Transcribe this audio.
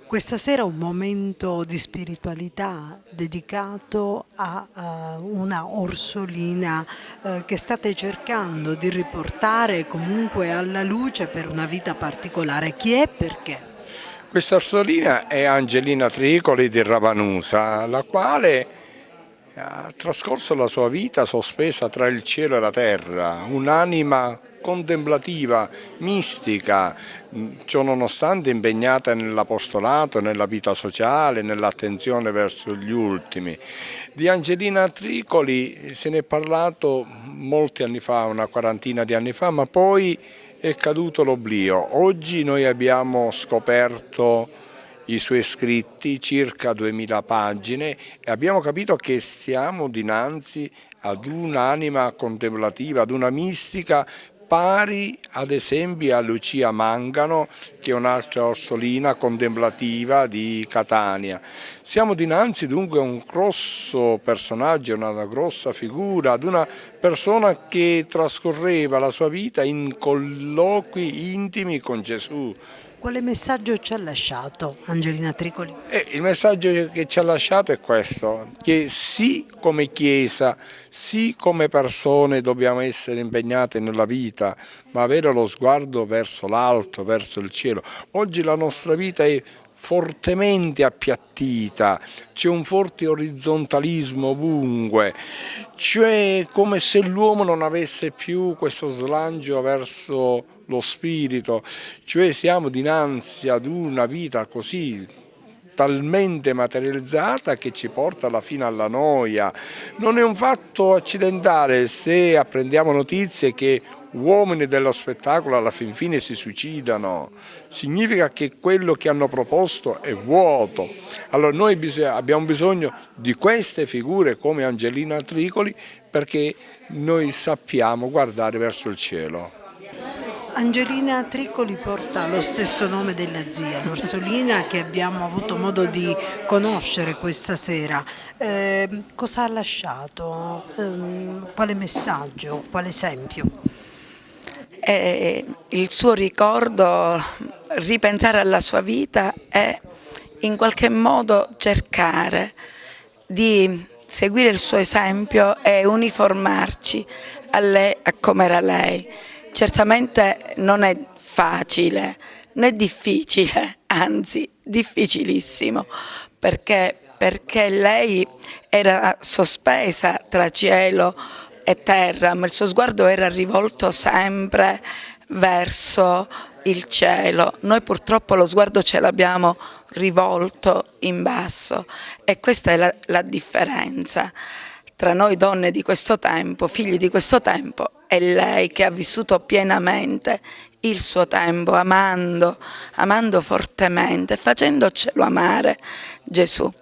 Questa sera è un momento di spiritualità dedicato a una Orsolina che state cercando di riportare comunque alla luce per una vita particolare. Chi è e perché? Questa Orsolina è Angelina Tricoli di Ravanusa, la quale ha trascorso la sua vita sospesa tra il cielo e la terra, un'anima contemplativa, mistica, ciò nonostante impegnata nell'apostolato, nella vita sociale, nell'attenzione verso gli ultimi. Di Angelina Tricoli se ne è parlato molti anni fa, una quarantina di anni fa, ma poi è caduto l'oblio. Oggi noi abbiamo scoperto i suoi scritti, circa 2000 pagine, e abbiamo capito che siamo dinanzi ad un'anima contemplativa, ad una mistica pari ad esempio a Lucia Mangano, che è un'altra Orsolina contemplativa di Catania. Siamo dinanzi dunque a un grosso personaggio, una grossa figura, ad una persona che trascorreva la sua vita in colloqui intimi con Gesù. Quale messaggio ci ha lasciato Angelina Tricoli? Il messaggio che ci ha lasciato è questo, che sì come Chiesa, sì come persone dobbiamo essere impegnate nella vita, ma avere lo sguardo verso l'alto, verso il cielo. Oggi la nostra vita è fortemente appiattita, c'è un forte orizontalismo ovunque, cioè come se l'uomo non avesse più questo slancio verso lo spirito, cioè siamo dinanzi ad una vita così talmente materializzata che ci porta alla fine alla noia. Non è un fatto accidentale se apprendiamo notizie che uomini dello spettacolo alla fin fine si suicidano, significa che quello che hanno proposto è vuoto. Allora noi abbiamo bisogno di queste figure come Angelina Tricoli perché noi sappiamo guardare verso il cielo. Angelina Tricoli porta lo stesso nome della zia, l'Orsolina che abbiamo avuto modo di conoscere questa sera. Cosa ha lasciato? Quale messaggio? Quale esempio? Il suo ricordo, ripensare alla sua vita e in qualche modo cercare di seguire il suo esempio e uniformarci a lei, a come era lei. Certamente non è facile né difficile, anzi difficilissimo, perché lei era sospesa tra cielo e terra, ma il suo sguardo era rivolto sempre verso il cielo. Noi purtroppo lo sguardo ce l'abbiamo rivolto in basso e questa è la differenza tra noi donne di questo tempo, figli di questo tempo, e lei che ha vissuto pienamente il suo tempo, amando fortemente, facendocelo amare Gesù.